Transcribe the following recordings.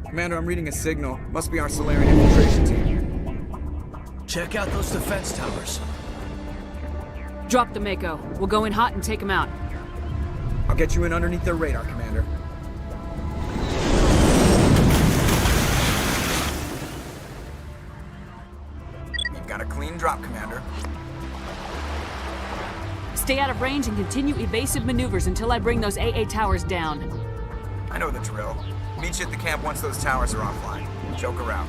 Commander, I'm reading a signal. Must be our Solarian infiltration team. Check out those defense towers. Drop the Mako. We'll go in hot and take them out. I'll get you in underneath their radar, Commander. You've got a clean drop, Commander. Stay out of range and continue evasive maneuvers until I bring those AA towers down. I know the drill. Meet you at the camp once those towers are offline. Joke around.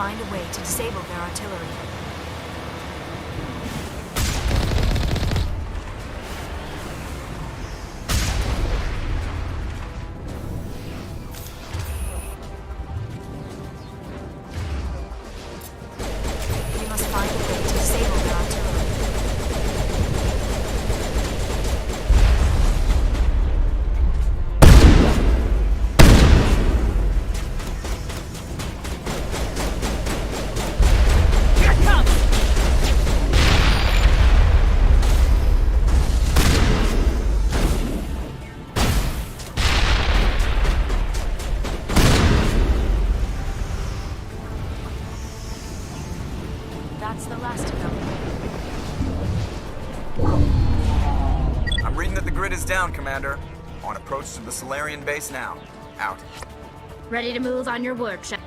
find a way to disable their artillery. down, Commander. On approach to the Solarian base now. Out. Ready to move on your word, Shepard.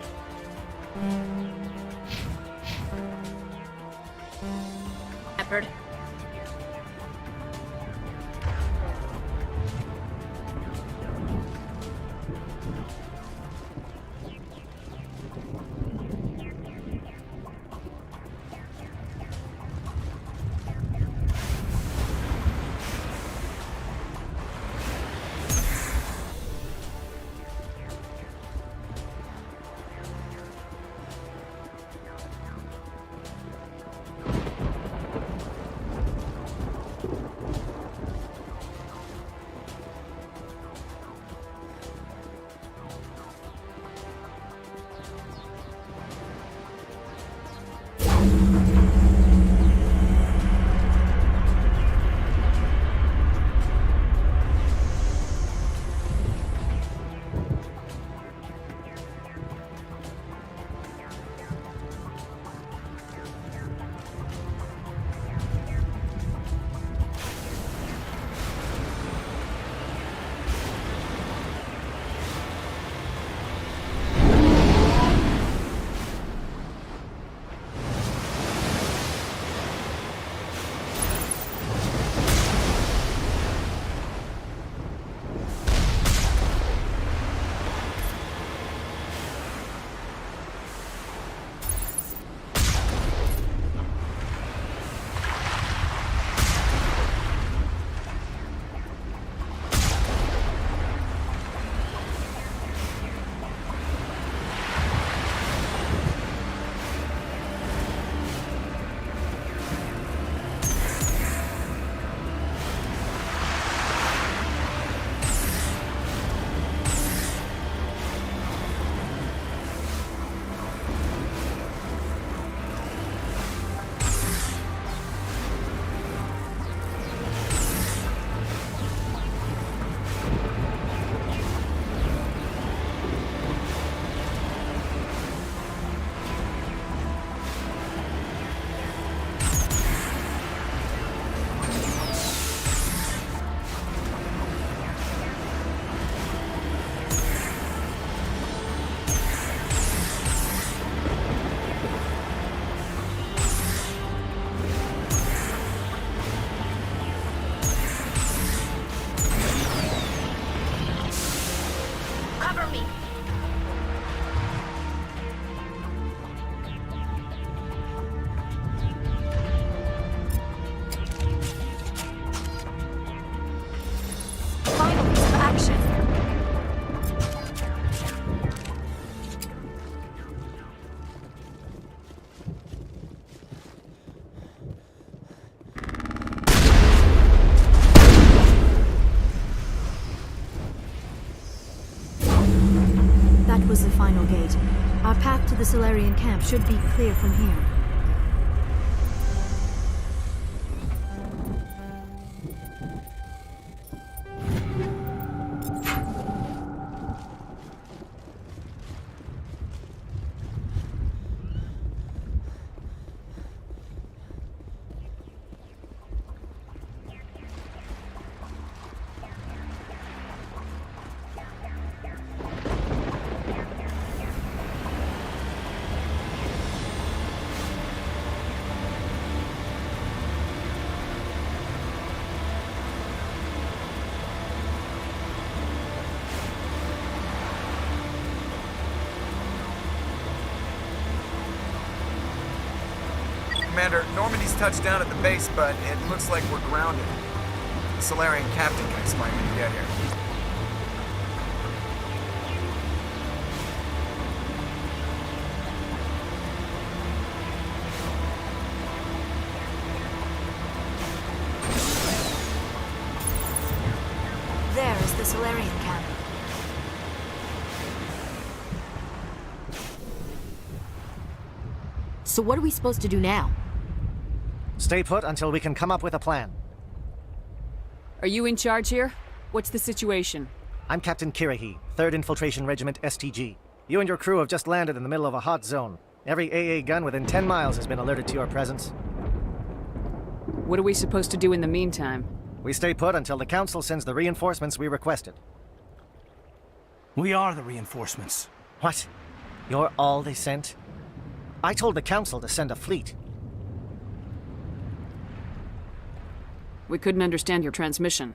Was the final gate. Our path to the Solarian camp should be clear from here. Commander, Normandy's touched down at the base, but it looks like we're grounded. The Solarian captain can explain when you get here. There is the Solarian camp. So what are we supposed to do now? Stay put until we can come up with a plan. Are you in charge here? What's the situation? I'm Captain Kirahi, 3rd Infiltration Regiment STG. You and your crew have just landed in the middle of a hot zone. Every AA gun within 10 miles has been alerted to your presence. What are we supposed to do in the meantime? We stay put until the Council sends the reinforcements we requested. We are the reinforcements. What? You're all they sent? I told the Council to send a fleet. We couldn't understand your transmission.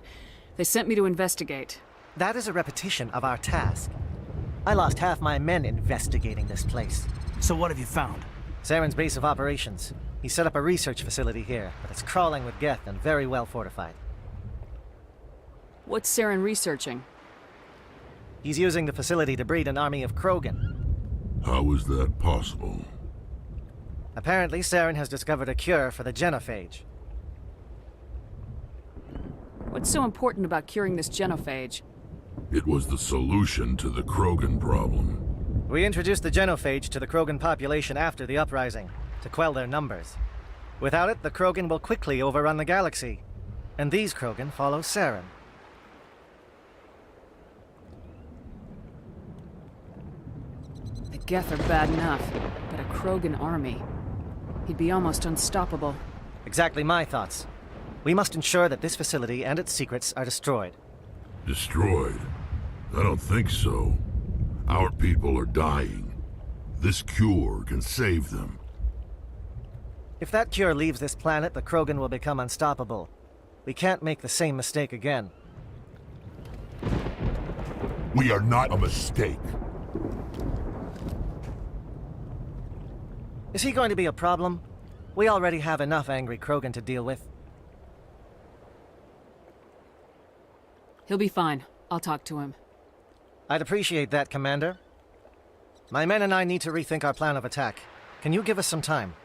They sent me to investigate. That is a repetition of our task. I lost half my men investigating this place. So what have you found? Saren's base of operations. He set up a research facility here, but it's crawling with Geth and very well fortified. What's Saren researching? He's using the facility to breed an army of Krogan. How is that possible? Apparently, Saren has discovered a cure for the genophage. What's so important about curing this genophage? It was the solution to the Krogan problem. We introduced the genophage to the Krogan population after the uprising, to quell their numbers. Without it, the Krogan will quickly overrun the galaxy. And these Krogan follow Saren. The Geth are bad enough, but a Krogan army. He'd be almost unstoppable. Exactly my thoughts. We must ensure that this facility and its secrets are destroyed. Destroyed? I don't think so. Our people are dying. This cure can save them. If that cure leaves this planet, the Krogan will become unstoppable. We can't make the same mistake again. We are not a mistake. Is he going to be a problem? We already have enough angry Krogan to deal with. He'll be fine. I'll talk to him. I'd appreciate that, Commander. My men and I need to rethink our plan of attack. Can you give us some time?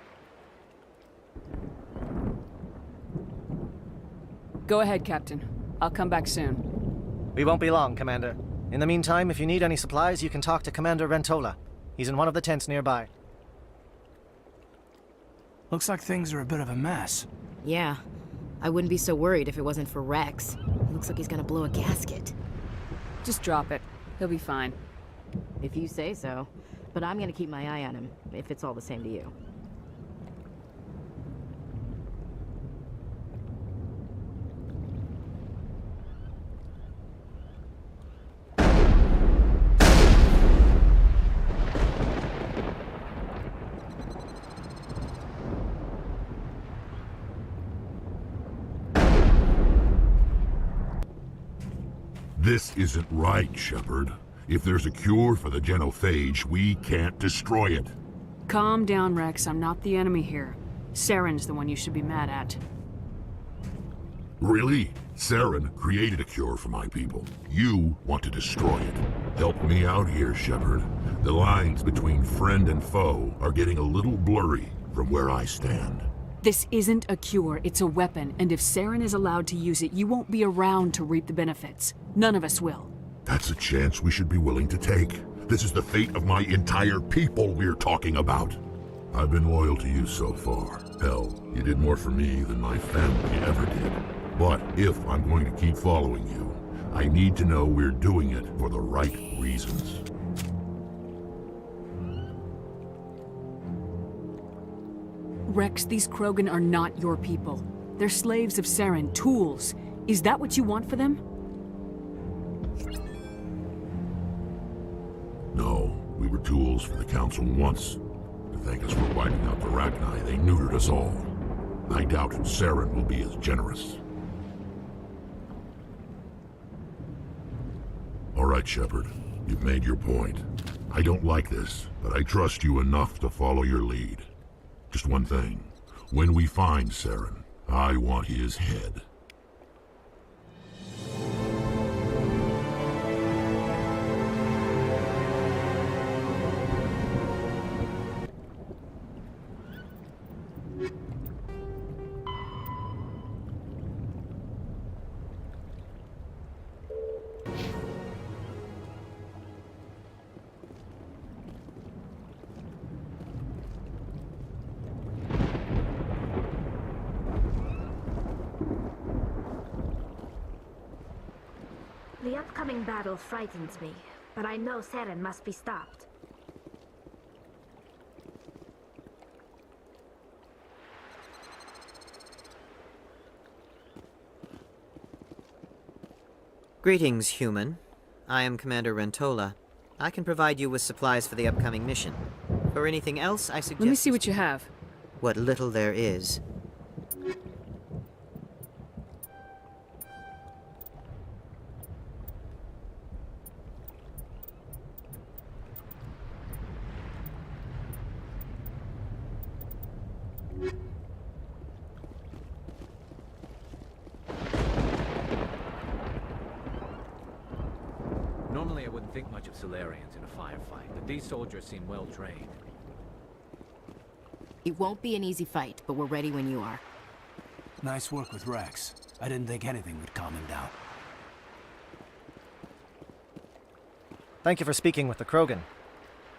Go ahead, Captain. I'll come back soon. We won't be long, Commander. In the meantime, if you need any supplies, you can talk to Commander Rentola. He's in one of the tents nearby. Looks like things are a bit of a mess. Yeah. I wouldn't be so worried if it wasn't for Rex. He looks like he's gonna blow a gasket. Just drop it. He'll be fine. If you say so. But I'm gonna keep my eye on him, if it's all the same to you. This isn't right, Shepard. If there's a cure for the genophage, we can't destroy it. Calm down, Rex. I'm not the enemy here. Saren's the one you should be mad at. Really? Saren created a cure for my people. You want to destroy it. Help me out here, Shepard. The lines between friend and foe are getting a little blurry from where I stand. This isn't a cure, it's a weapon, and if Saren is allowed to use it, you won't be around to reap the benefits. None of us will. That's a chance we should be willing to take. This is the fate of my entire people we're talking about. I've been loyal to you so far. Hell, you did more for me than my family ever did. But if I'm going to keep following you, I need to know we're doing it for the right reasons. Rex, these Krogan are not your people. They're slaves of Saren, tools. Is that what you want for them? No, we were tools for the Council once. To thank us for wiping out the Rachni, they neutered us all. I doubt Saren will be as generous. All right, Shepard. You've made your point. I don't like this, but I trust you enough to follow your lead. Just one thing. When we find Saren, I want his head. The upcoming battle frightens me, but I know Saren must be stopped. Greetings, human. I am Commander Rentola. I can provide you with supplies for the upcoming mission. For anything else, I suggest... Let me see what you have. What little there is. Normally I wouldn't think much of Solarians in a firefight, but these soldiers seem well trained. It won't be an easy fight, but we're ready when you are. Nice work with Rex. I didn't think anything would calm him down. Thank you for speaking with the Krogan.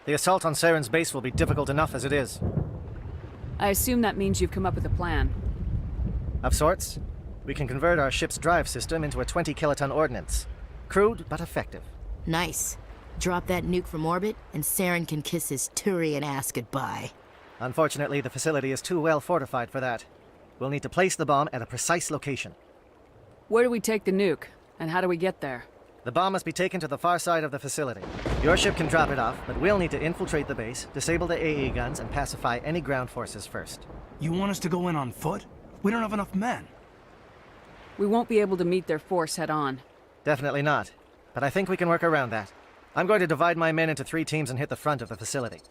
The assault on Saren's base will be difficult enough as it is. I assume that means you've come up with a plan. Of sorts. We can convert our ship's drive system into a 20-kiloton ordnance. Crude, but effective. Nice. Drop that nuke from orbit, and Saren can kiss his Turian ass goodbye. Unfortunately, the facility is too well fortified for that. We'll need to place the bomb at a precise location. Where do we take the nuke? And how do we get there? The bomb must be taken to the far side of the facility. Your ship can drop it off, but we'll need to infiltrate the base, disable the AA guns, and pacify any ground forces first. You want us to go in on foot? We don't have enough men. We won't be able to meet their force head-on. Definitely not. But I think we can work around that. I'm going to divide my men into 3 teams and hit the front of the facility.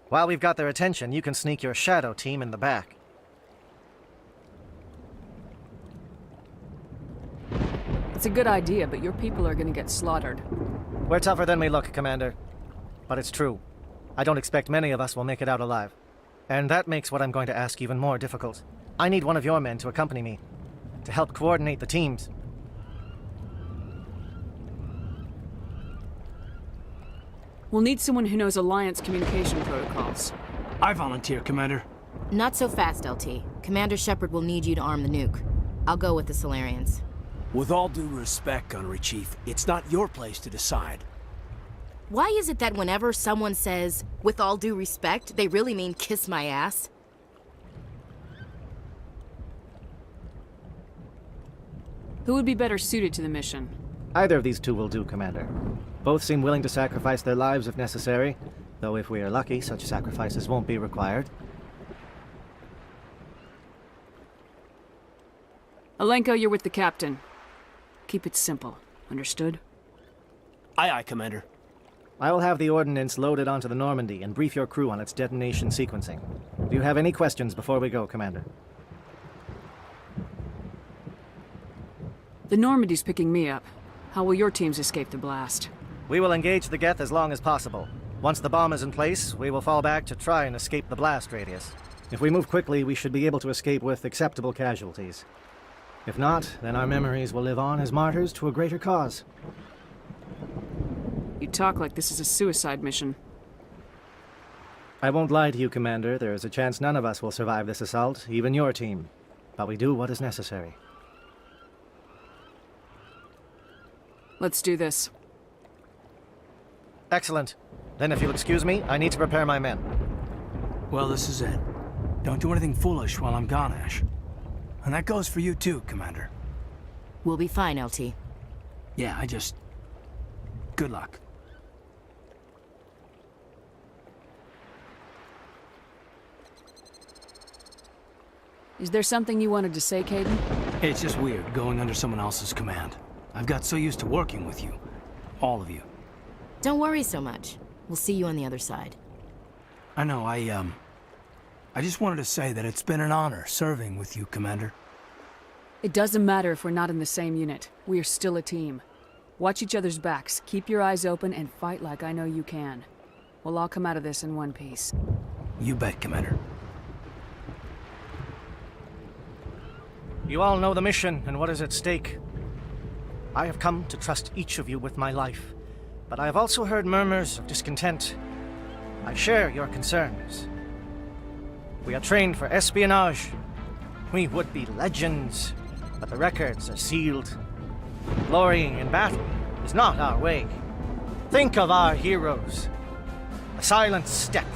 While we've got their attention, you can sneak your shadow team in the back. It's a good idea, but your people are gonna get slaughtered. We're tougher than we look, Commander. But it's true. I don't expect many of us will make it out alive. And that makes what I'm going to ask even more difficult. I need one of your men to accompany me, to help coordinate the teams. We'll need someone who knows Alliance communication protocols. I volunteer, Commander. Not so fast, LT. Commander Shepard will need you to arm the nuke. I'll go with the Solarians. With all due respect, Gunnery Chief, it's not your place to decide. Why is it that whenever someone says, with all due respect, they really mean kiss my ass? Who would be better suited to the mission? Either of these 2 will do, Commander. Both seem willing to sacrifice their lives if necessary, though if we are lucky, such sacrifices won't be required. Alenko, you're with the captain. Keep it simple. Understood? Aye, aye, Commander. I will have the ordnance loaded onto the Normandy and brief your crew on its detonation sequencing. Do you have any questions before we go, Commander? The Normandy's picking me up. How will your teams escape the blast? We will engage the Geth as long as possible. Once the bomb is in place, we will fall back to try and escape the blast radius. If we move quickly, we should be able to escape with acceptable casualties. If not, then our memories will live on as martyrs to a greater cause. You talk like this is a suicide mission. I won't lie to you, Commander. There is a chance none of us will survive this assault, even your team. But we do what is necessary. Let's do this. Excellent. Then if you'll excuse me, I need to prepare my men. Well, this is it. Don't do anything foolish while I'm gone, Ash. And that goes for you too, Commander. We'll be fine, LT. Yeah, good luck. Is there something you wanted to say, Caden? It's just weird going under someone else's command. I've got so used to working with you. All of you. Don't worry so much. We'll see you on the other side. I know, I just wanted to say that it's been an honor serving with you, Commander. It doesn't matter if we're not in the same unit. We are still a team. Watch each other's backs, keep your eyes open, and fight like I know you can. We'll all come out of this in one piece. You bet, Commander. You all know the mission and what is at stake. I have come to trust each of you with my life, but I have also heard murmurs of discontent. I share your concerns. We are trained for espionage. We would be legends, but the records are sealed. Glorying in battle is not our way. Think of our heroes. A silent step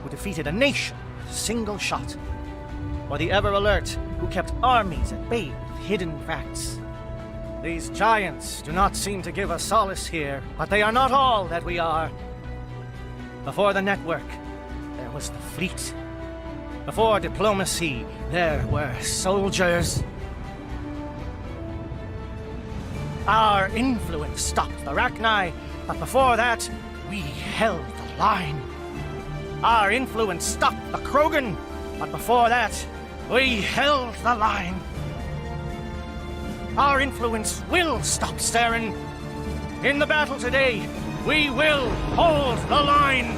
who defeated a nation with a single shot. Or the ever alert who kept armies at bay with hidden facts. These giants do not seem to give us solace here, but they are not all that we are. Before the network, there was the fleet. Before diplomacy, there were soldiers. Our influence stopped the Rachni, but before that, we held the line. Our influence stopped the Krogan, but before that, we held the line. Our influence will stop Saren. In the battle today, we will hold the line.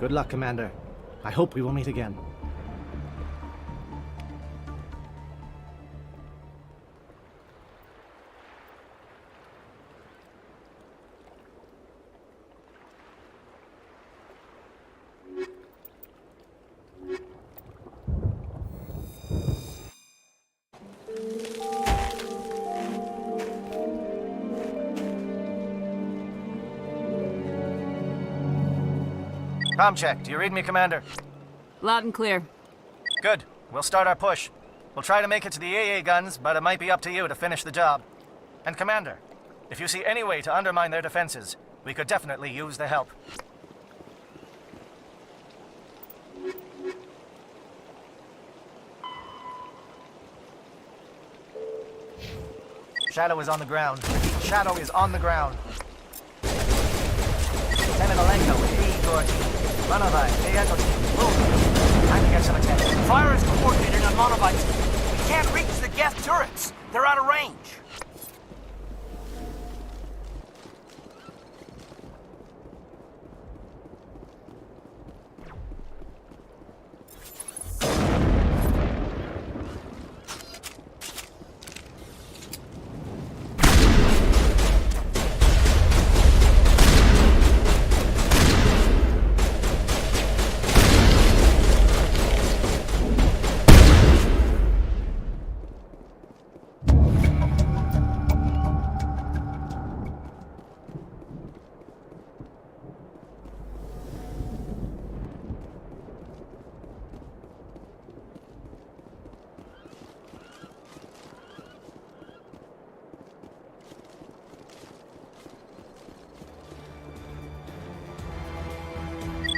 Good luck, Commander. I hope we will meet again. Comm check. Do you read me, Commander? Loud and clear. Good. We'll start our push. We'll try to make it to the AA guns, but it might be up to you to finish the job. And Commander, if you see any way to undermine their defenses, we could definitely use the help. Shadow is on the ground. Shadow is on the ground. Lieutenant Alenko with E. Monovite, move. Time to get some attention. Fire is coordinated on Monovites. We can't reach the Geth turrets. They're out of range.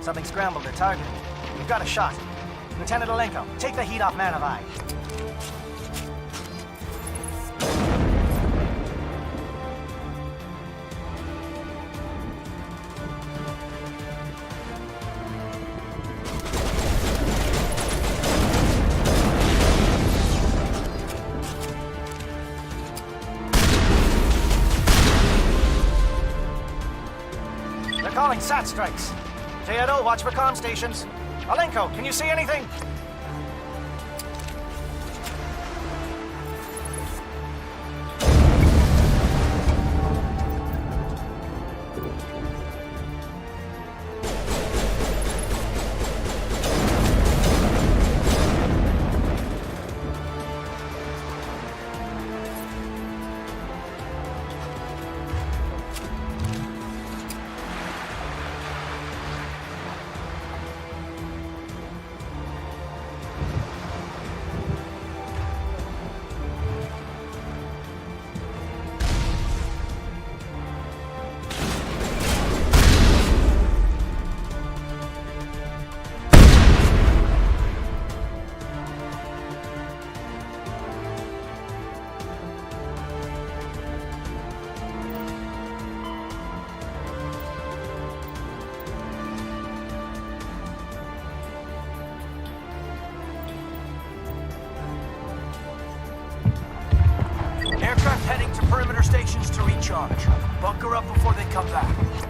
Something scrambled their target. We've got a shot. Lieutenant Alenko, take the heat off Manovi. They're calling SAT strikes. JNO, watch for comm stations. Alenko, can you see anything? Aircraft heading to perimeter stations to recharge. Bunker up before they come back.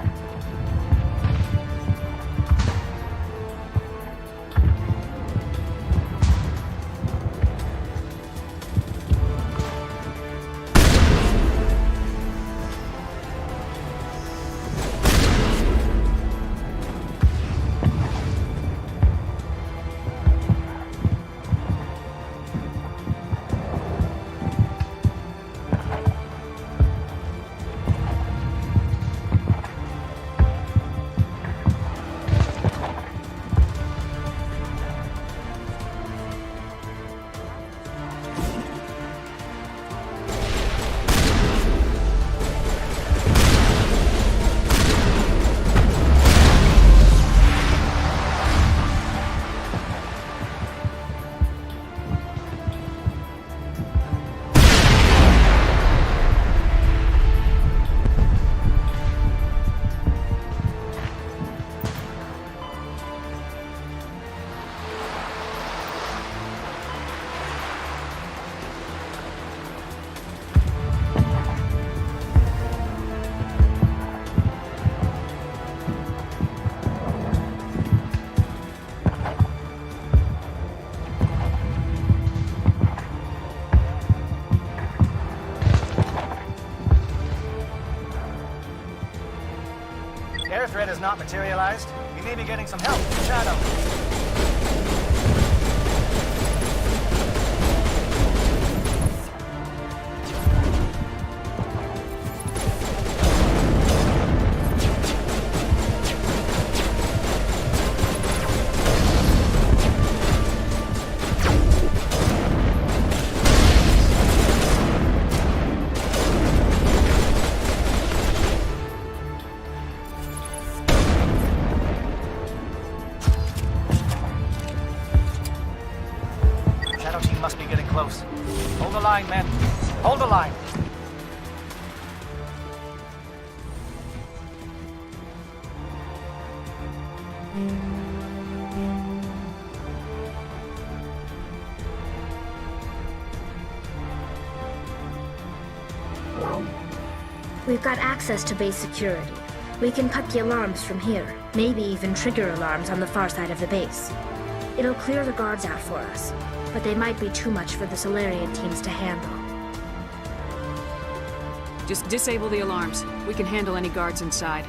air threat has not materialized, we may be getting some help from Shadow. Shadow team must be getting close. Hold the line, men. Hold the line. We've got access to base security. We can cut the alarms from here, maybe even trigger alarms on the far side of the base. It'll clear the guards out for us, but they might be too much for the Solarian teams to handle. Just disable the alarms. We can handle any guards inside.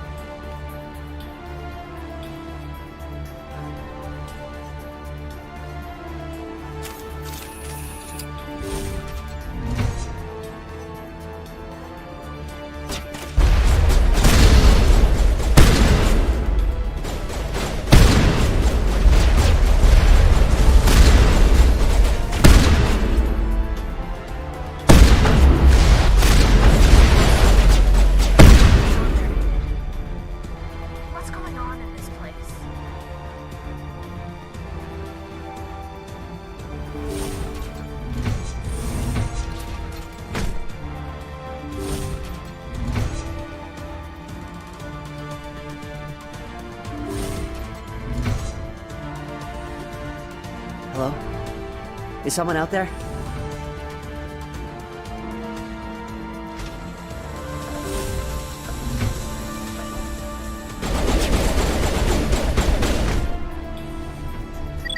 What's going on in this place? Hello? Is someone out there?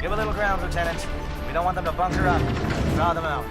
Give a little ground, Lieutenant. We don't want them to bunker up. Draw them out.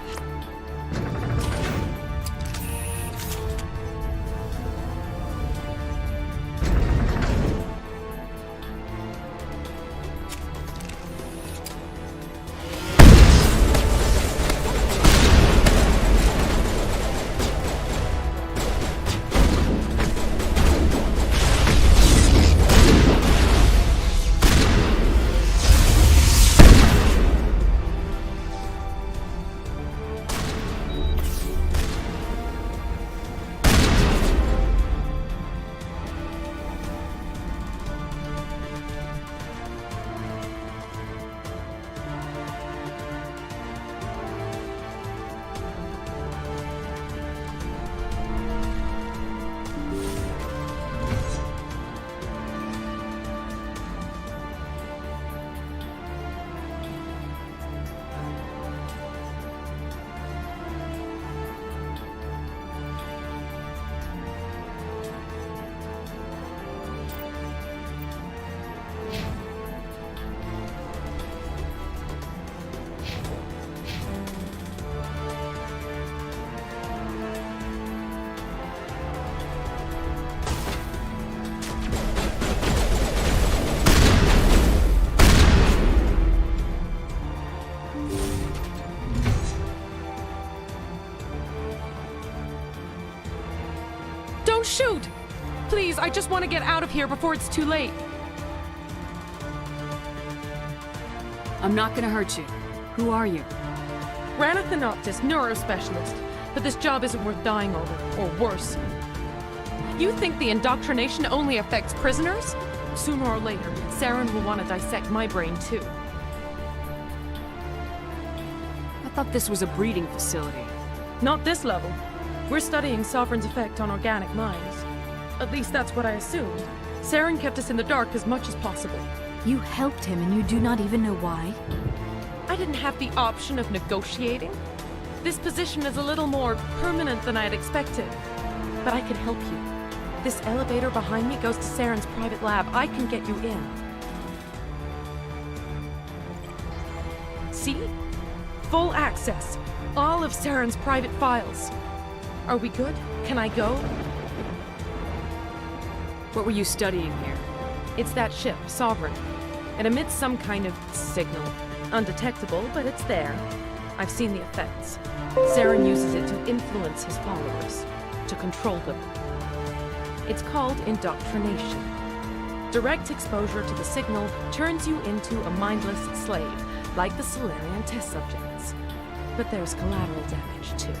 Don't shoot! Please, I just want to get out of here before it's too late. I'm not gonna hurt you. Who are you? Ranathanoptis, neurospecialist. But this job isn't worth dying over, or worse. You think the indoctrination only affects prisoners? Sooner or later, Saren will want to dissect my brain too. I thought this was a breeding facility. Not this level. We're studying Sovereign's effect on organic minds. At least that's what I assumed. Saren kept us in the dark as much as possible. You helped him and you do not even know why? I didn't have the option of negotiating. This position is a little more permanent than I had expected. But I can help you. This elevator behind me goes to Saren's private lab. I can get you in. See? Full access. All of Saren's private files. Are we good? Can I go? What were you studying here? It's that ship, Sovereign. It emits some kind of signal. Undetectable, but it's there. I've seen the effects. Saren uses it to influence his followers, to control them. It's called indoctrination. Direct exposure to the signal turns you into a mindless slave, like the Solarian test subjects. But there's collateral damage, too.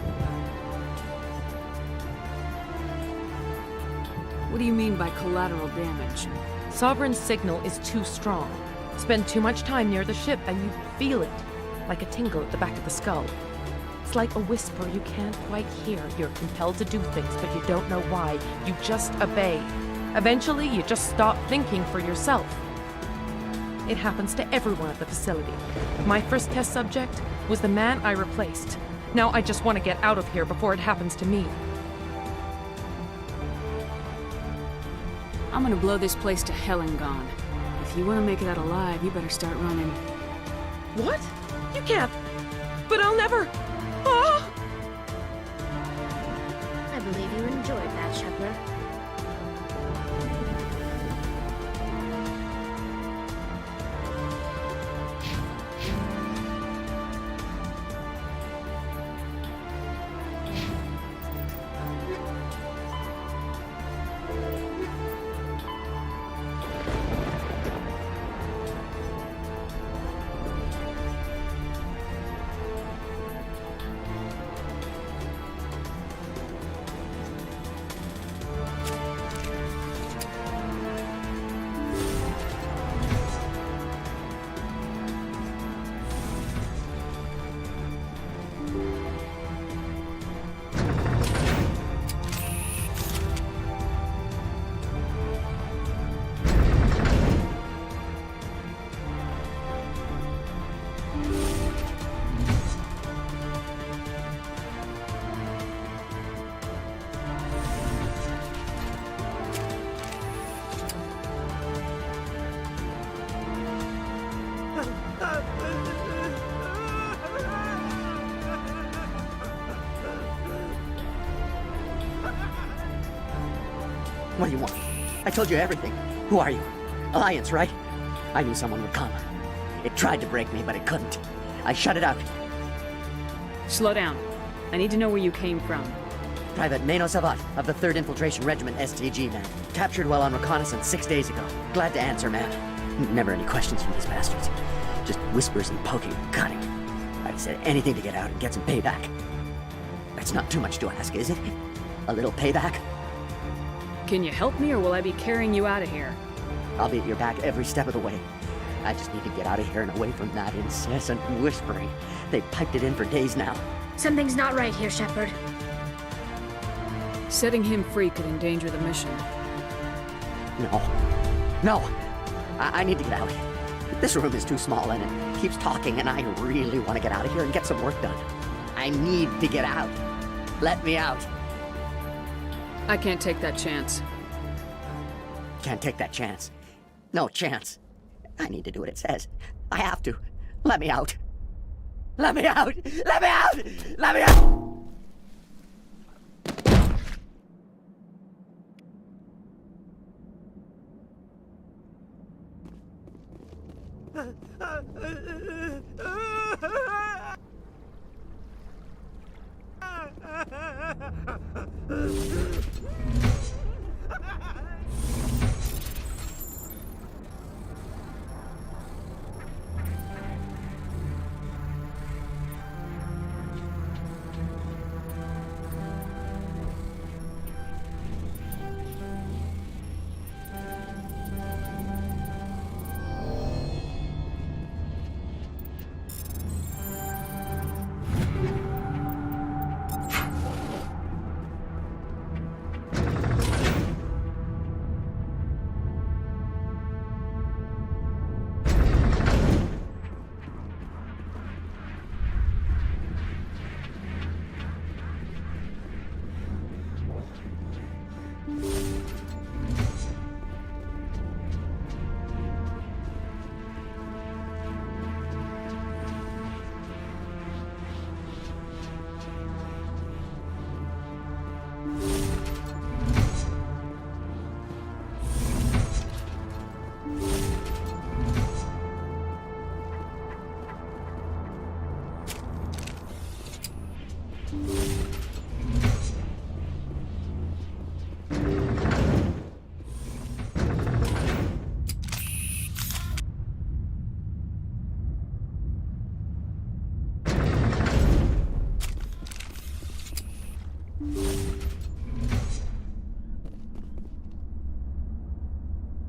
What do you mean by collateral damage? Sovereign's signal is too strong. Spend too much time near the ship and you feel it, like a tingle at the back of the skull. It's like a whisper you can't quite hear. You're compelled to do things, but you don't know why. You just obey. Eventually, you just stop thinking for yourself. It happens to everyone at the facility. My first test subject was the man I replaced. Now I just want to get out of here before it happens to me. I'm gonna blow this place to hell and gone. If you want to make it out alive, you better start running. What? You can't. But I'll never. Ah! I believe you enjoyed that, Shepard. What do you want? I told you everything. Who are you? Alliance, right? I knew someone would come. It tried to break me, but it couldn't. I shut it out. Slow down. I need to know where you came from. Private Nano Savat of the 3rd Infiltration Regiment STG, man. Captured while on reconnaissance 6 days ago. Glad to answer, man. Never any questions from these bastards. Just whispers and poking and cutting. I'd said anything to get out and get some payback. That's not too much to ask, is it? A little payback? Can you help me, or will I be carrying you out of here? I'll be at your back every step of the way. I just need to get out of here and away from that incessant whispering. They've piped it in for days now. Something's not right here, Shepard. Setting him free could endanger the mission. No. I need to get out. This room is too small and it keeps talking, and I really want to get out of here and get some work done. I need to get out. Let me out. I can't take that chance. Can't take that chance. No chance. I need to do what it says. I have to. Let me out. Let me out! Let me out! Let me out!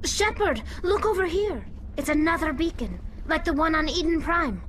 Shepard, look over here. It's another beacon, like the one on Eden Prime.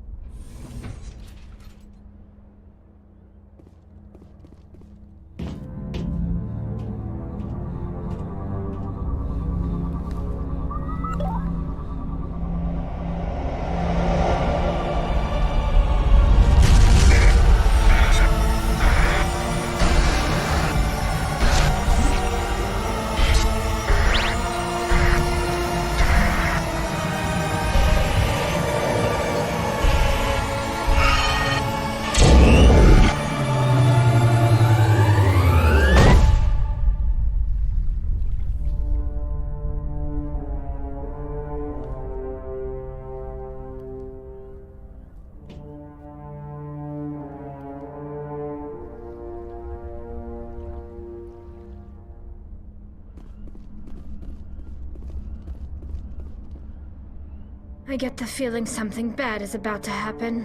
I get the feeling something bad is about to happen.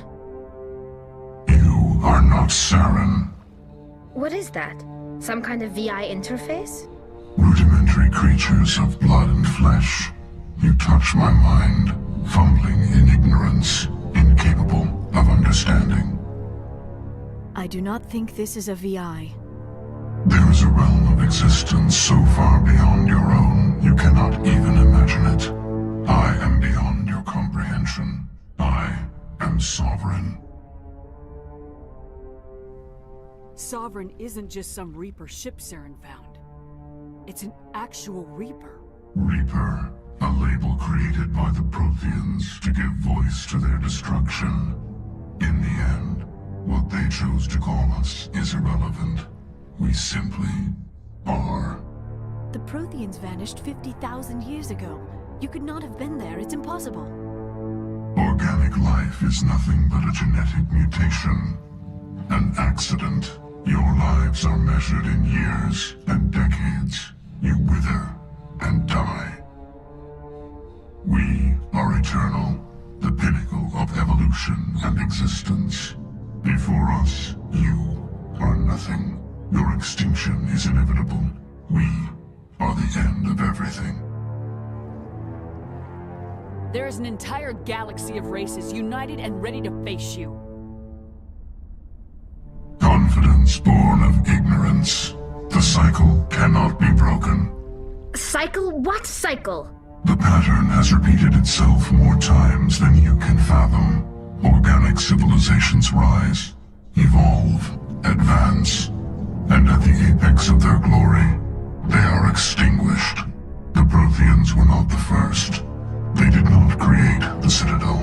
You are not Saren. What is that? Some kind of VI interface? Rudimentary creatures of blood and flesh. You touch my mind, fumbling in ignorance, incapable of understanding. I do not think this is a VI. There is a realm of existence so far beyond your own, you cannot even imagine it. I am beyond your comprehension. I am sovereign. Sovereign isn't just some Reaper ship Saren found. It's an actual Reaper. Reaper, a label created by the Protheans to give voice to their destruction. In the end, what they chose to call us is irrelevant. We simply are. The Protheans vanished 50,000 years ago. You could not have been there. It's impossible. Organic life is nothing but a genetic mutation. An accident. Your lives are measured in years and decades. You wither and die. We are eternal, the pinnacle of evolution and existence. Before us, you are nothing. Your extinction is inevitable. We are the end of everything. There is an entire galaxy of races united and ready to face you. Confidence born of ignorance. The cycle cannot be broken. Cycle? What cycle? The pattern has repeated itself more times than you can fathom. Organic civilizations rise, evolve, advance, and at the apex of their glory, they are extinguished. The Protheans were not the first. They did not create the Citadel.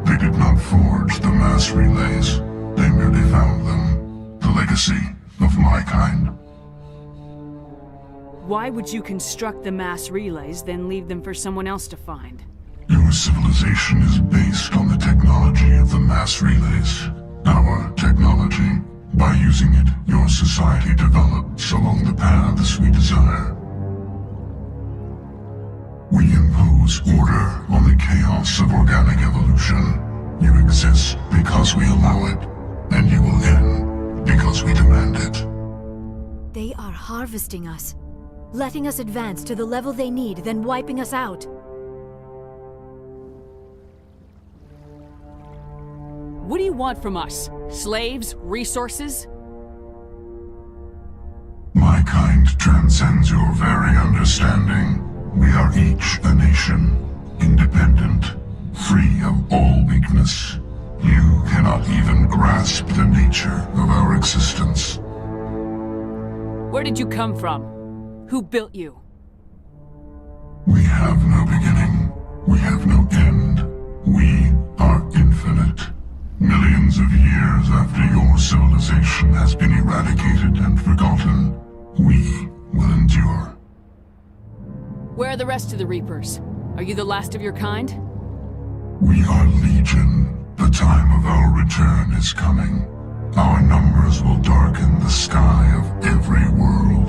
They did not forge the mass relays. They merely found them. The legacy of my kind. Why would you construct the mass relays, then leave them for someone else to find? Your civilization is based on the technology of the mass relays. Our technology. By using it, your society develops along the paths we desire. We impose order on the chaos of organic evolution. You exist because we allow it, and you will end because we demand it. They are harvesting us, letting us advance to the level they need, then wiping us out. What do you want from us? Slaves? Resources? My kind transcends your very understanding. We are each a nation, independent, free of all weakness. You cannot even grasp the nature of our existence. Where did you come from? Who built you? We have no beginning. We have no end. We are infinite. Millions of years after your civilization has been eradicated and forgotten, we will endure. Where are the rest of the Reapers? Are you the last of your kind? We are Legion. The time of our return is coming. Our numbers will darken the sky of every world.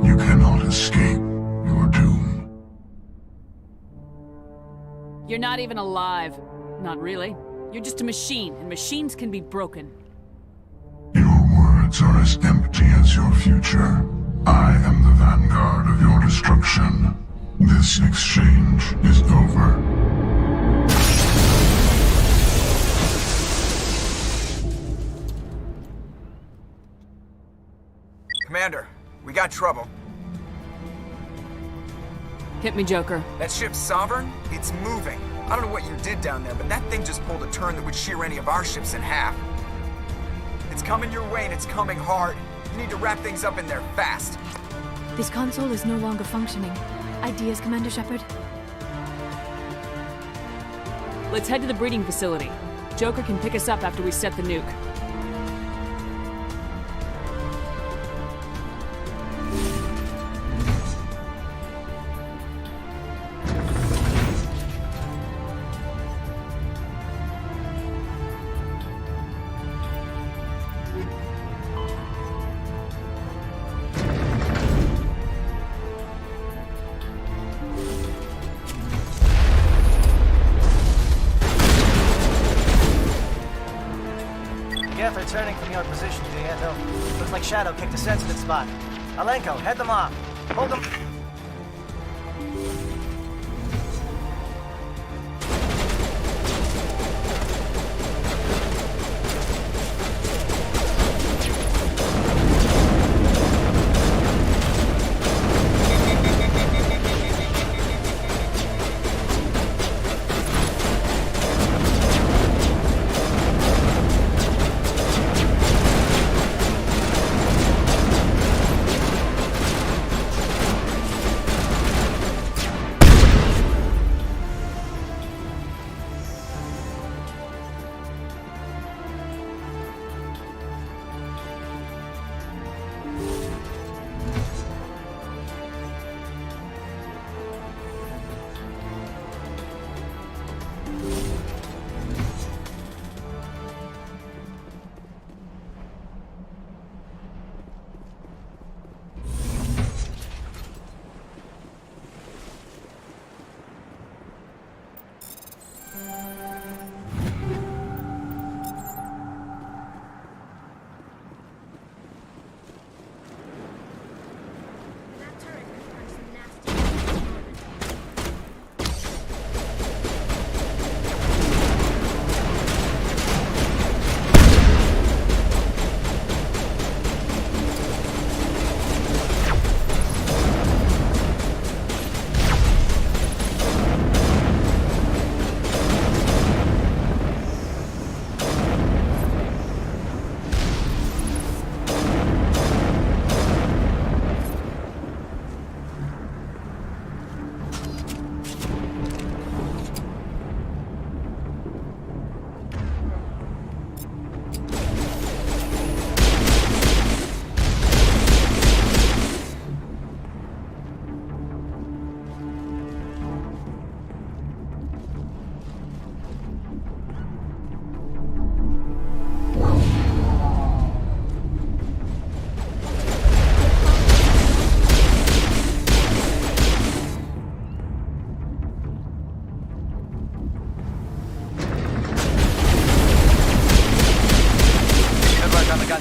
You cannot escape your doom. You're not even alive. Not really. You're just a machine, and machines can be broken. Your words are as empty as your future. I am the vanguard of your destruction. This exchange got trouble. Hit me, Joker. That ship's Sovereign? It's moving. I don't know what you did down there, but that thing just pulled a turn that would shear any of our ships in half. It's coming your way, and it's coming hard. You need to wrap things up in there fast. This console is no longer functioning. Ideas, Commander Shepard? Let's head to the breeding facility. Joker can pick us up after we set the nuke. Geth are turning from your position, Gieto. Looks like Shadow kicked a sensitive spot. Alenko, head them off. Hold them.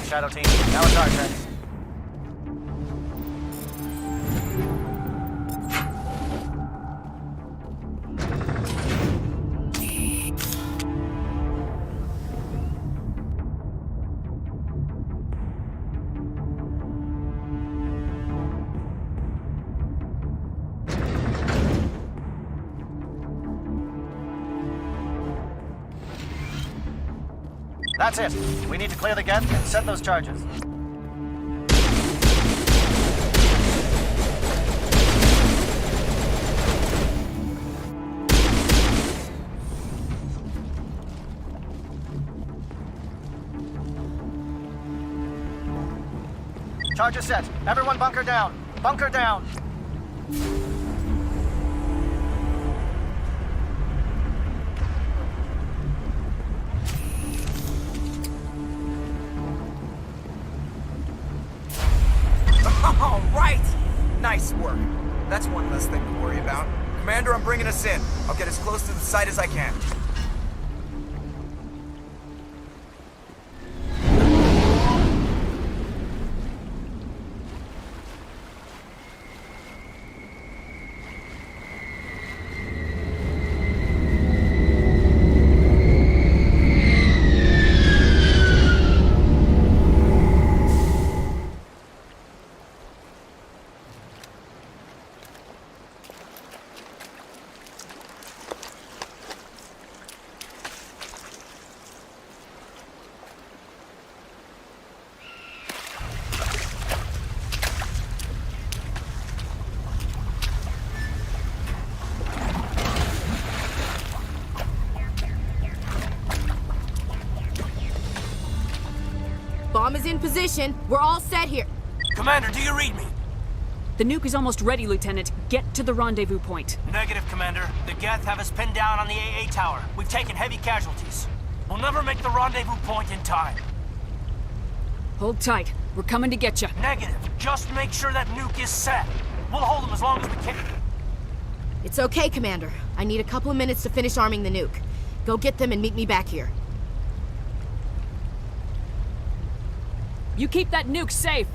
Shadow team. Now it's our turn. That's it. We need to clear the Geth and set those charges. Charges set. Everyone bunker down. Bunker down. All right! Nice work. That's one less thing to worry about. Commander, I'm bringing us in. I'll get as close to the site as I can. Bomb is in position. We're all set here. Commander, do you read me? The nuke is almost ready, Lieutenant. Get to the rendezvous point. Negative, Commander. The Geth have us pinned down on the AA tower. We've taken heavy casualties. We'll never make the rendezvous point in time. Hold tight. We're coming to get you. Negative. Just make sure that nuke is set. We'll hold them as long as we can. It's okay, Commander. I need a couple of minutes to finish arming the nuke. Go get them and meet me back here. You keep that nuke safe.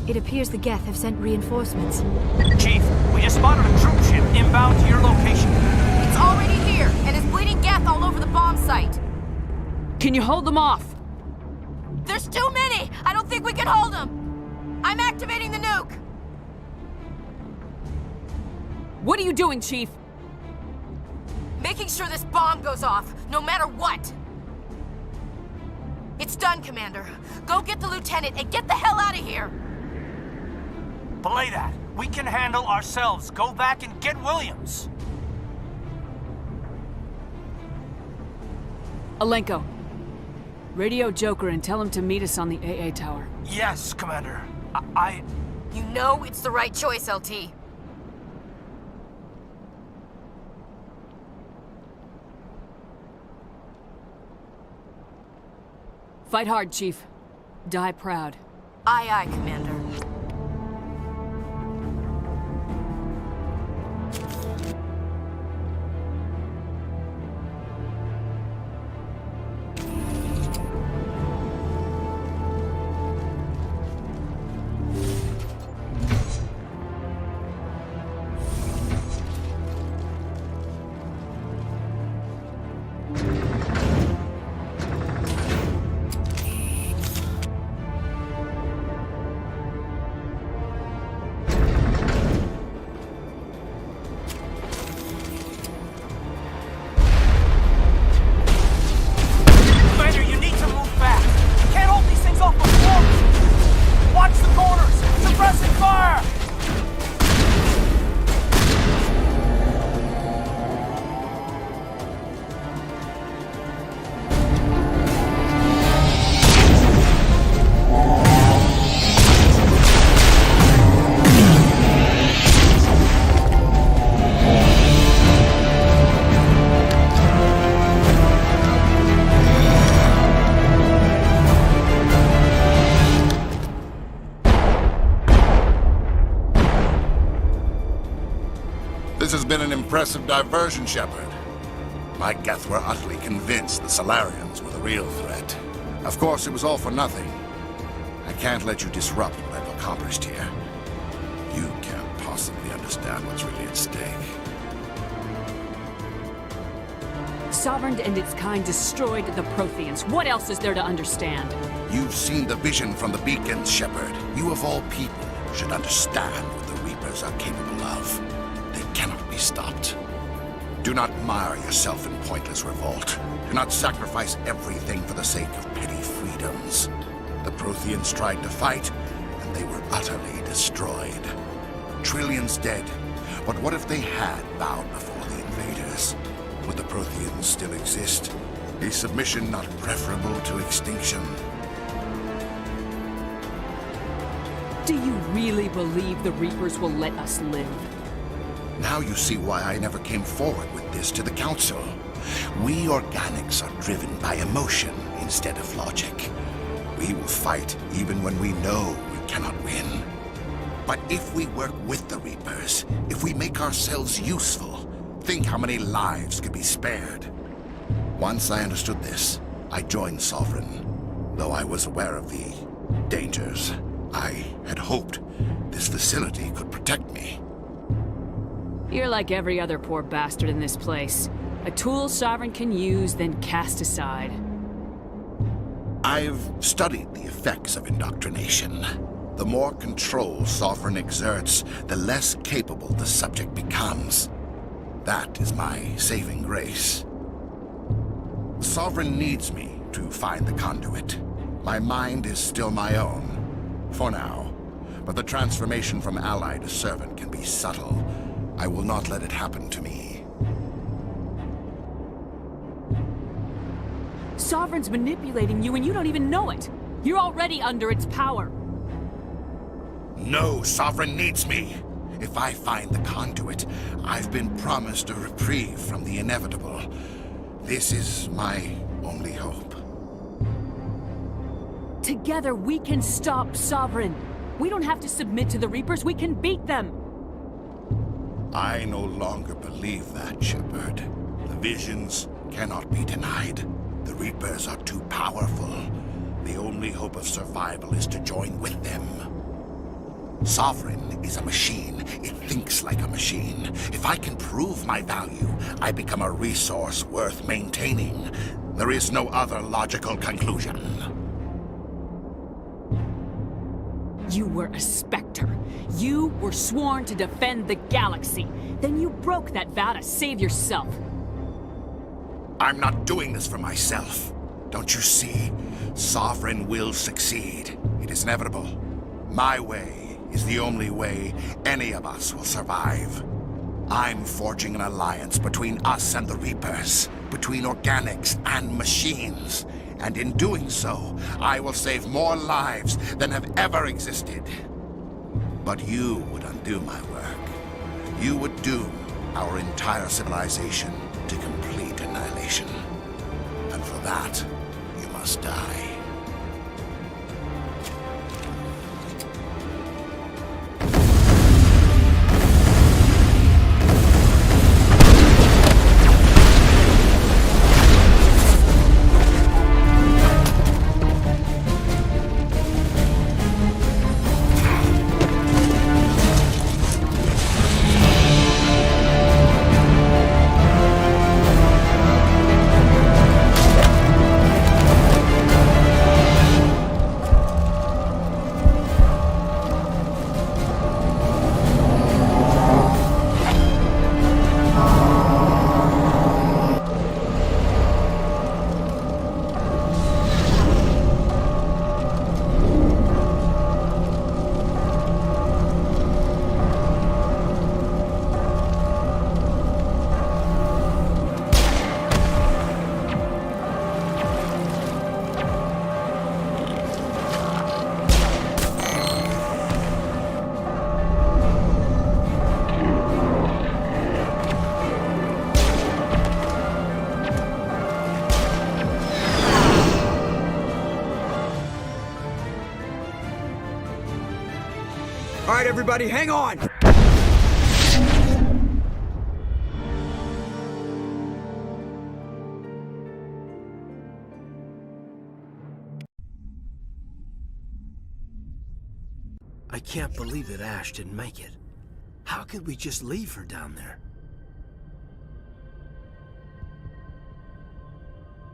It appears the Geth have sent reinforcements. Chief, we just spotted a troop ship inbound to your location. It's already here, and is bleeding Geth all over the bomb site. Can you hold them off? There's too many! I don't think we can hold them! I'm activating the nuke! What are you doing, Chief? Making sure this bomb goes off, no matter what! It's done, Commander. Go get the Lieutenant and get the hell out of here! Belay that. We can handle ourselves. Go back and get Williams. Alenko, radio Joker and tell him to meet us on the AA tower. Yes, Commander. You know it's the right choice, LT. Fight hard, Chief. Die proud. Aye, aye, Commander. This has been an impressive diversion, Shepard. My Geth were utterly convinced the Solarians were the real threat. Of course, it was all for nothing. I can't let you disrupt what I've accomplished here. You can't possibly understand what's really at stake. Sovereign and its kind destroyed the Protheans. What else is there to understand? You've seen the vision from the beacons, Shepard. You of all people should understand what the Reapers are capable of. They cannot be stopped. Do not mire yourself in pointless revolt. Do not sacrifice everything for the sake of petty freedoms. The Protheans tried to fight, and they were utterly destroyed. Trillions dead. But what if they had bowed before the invaders? Would the Protheans still exist? Is submission not preferable to extinction? Do you really believe the Reapers will let us live? Now you see why I never came forward with this to the Council. We organics are driven by emotion instead of logic. We will fight even when we know we cannot win. But if we work with the Reapers, if we make ourselves useful, think how many lives could be spared. Once I understood this, I joined Sovereign. Though I was aware of the dangers, I had hoped this facility could protect me. You're like every other poor bastard in this place. A tool Sovereign can use, then cast aside. I've studied the effects of indoctrination. The more control Sovereign exerts, the less capable the subject becomes. That is my saving grace. Sovereign needs me to find the conduit. My mind is still my own, for now. But the transformation from ally to servant can be subtle. I will not let it happen to me. Sovereign's manipulating you and you don't even know it. You're already under its power. No, Sovereign needs me. If I find the conduit, I've been promised a reprieve from the inevitable. This is my only hope. Together we can stop Sovereign. We don't have to submit to the Reapers, we can beat them. I no longer believe that, Shepard. The visions cannot be denied. The Reapers are too powerful. The only hope of survival is to join with them. Sovereign is a machine. It thinks like a machine. If I can prove my value, I become a resource worth maintaining. There is no other logical conclusion. You were a Spectre. You were sworn to defend the galaxy. Then you broke that vow to save yourself. I'm not doing this for myself. Don't you see? Sovereign will succeed. It is inevitable. My way is the only way any of us will survive. I'm forging an alliance between us and the Reapers, between organics and machines. And in doing so, I will save more lives than have ever existed. But you would undo my work. You would doom our entire civilization to complete annihilation. And for that, you must die. All right, everybody, hang on! I can't believe that Ash didn't make it. How could we just leave her down there?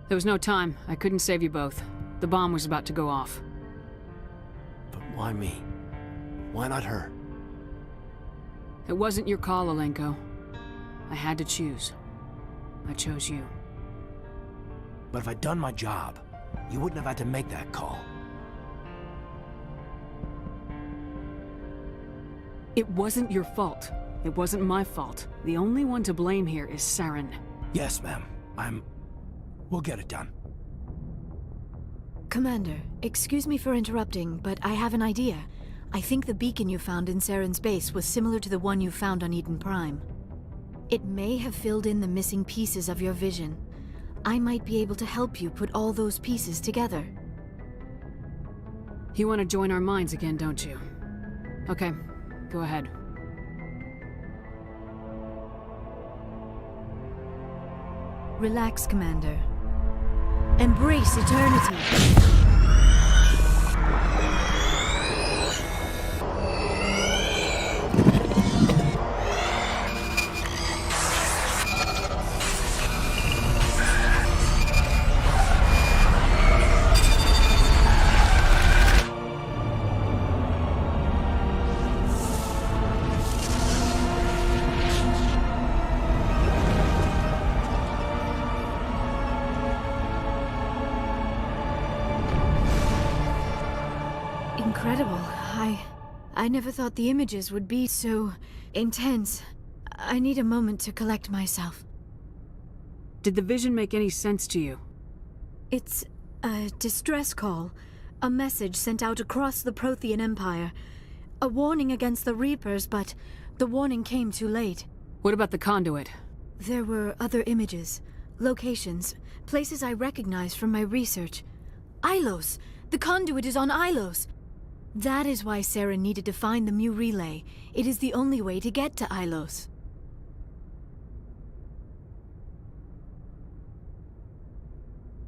There was no time. I couldn't save you both. The bomb was about to go off. But why me? Why not her? It wasn't your call, Alenko. I had to choose. I chose you. But if I'd done my job, you wouldn't have had to make that call. It wasn't your fault. It wasn't my fault. The only one to blame here is Saren. Yes, ma'am. We'll get it done. Commander, excuse me for interrupting, but I have an idea. I think the beacon you found in Saren's base was similar to the one you found on Eden Prime. It may have filled in the missing pieces of your vision. I might be able to help you put all those pieces together. You want to join our minds again, don't you? Okay, go ahead. Relax, Commander. Embrace eternity. Incredible. I never thought the images would be so intense. I need a moment to collect myself. Did the vision make any sense to you? It's a distress call. A message sent out across the Prothean Empire. A warning against the Reapers, but the warning came too late. What about the conduit? There were other images, locations, places I recognized from my research. Ilos! The conduit is on Ilos! That is why Saren needed to find the Mu relay. It is the only way to get to Ilos.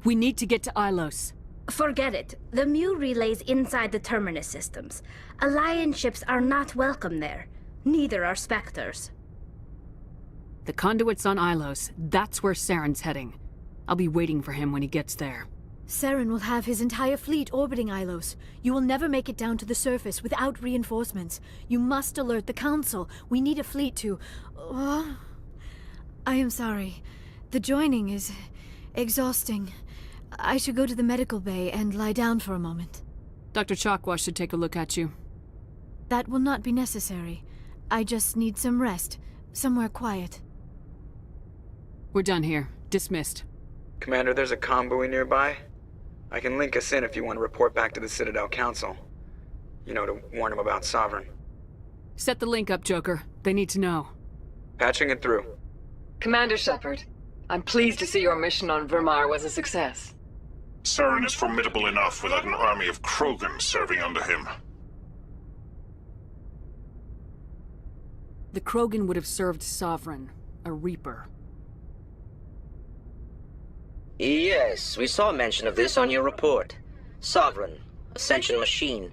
We need to get to Ilos. Forget it. The Mu relay's inside the Terminus systems. Alliance ships are not welcome there. Neither are Spectres. The conduit's on Ilos. That's where Saren's heading. I'll be waiting for him when he gets there. Saren will have his entire fleet orbiting Ilos. You will never make it down to the surface without reinforcements. You must alert the Council. We need a fleet to... I am sorry. The joining is exhausting. I should go to the medical bay and lie down for a moment. Dr. Chakwa should take a look at you. That will not be necessary. I just need some rest. Somewhere quiet. We're done here. Dismissed. Commander, there's a comm buoy nearby. I can link us in if you want to report back to the Citadel Council. You know, to warn them about Sovereign. Set the link up, Joker. They need to know. Patching it through. Commander Shepard, I'm pleased to see your mission on Vermar was a success. Saren is formidable enough without an army of Krogan serving under him. The Krogan would have served Sovereign, a Reaper. Yes, we saw mention of this on your report. Sovereign, Ascension machine,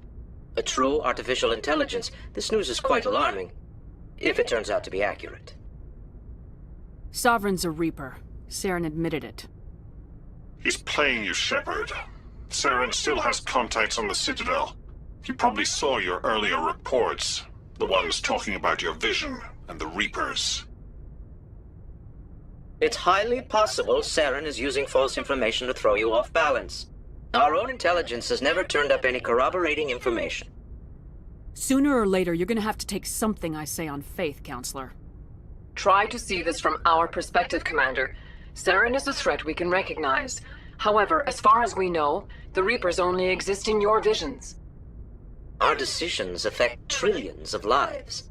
a true artificial intelligence. This news is quite alarming, if it turns out to be accurate. Sovereign's a Reaper. Saren admitted it. He's playing you, Shepard. Saren still has contacts on the Citadel. He probably saw your earlier reports, the ones talking about your vision and the Reapers. It's highly possible Saren is using false information to throw you off balance. Our own intelligence has never turned up any corroborating information. Sooner or later, you're gonna have to take something I say on faith, Counselor. Try to see this from our perspective, Commander. Saren is a threat we can recognize. However, as far as we know, the Reapers only exist in your visions. Our decisions affect trillions of lives.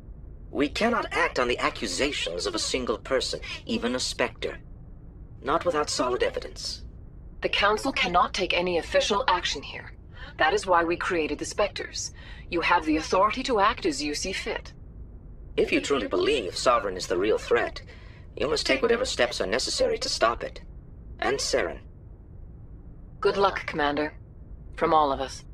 We cannot act on the accusations of a single person, even a Spectre. Not without solid evidence. The Council cannot take any official action here. That is why we created the Spectres. You have the authority to act as you see fit. If you truly believe Sovereign is the real threat, you must take whatever steps are necessary to stop it. And Saren. Good luck, Commander. From all of us.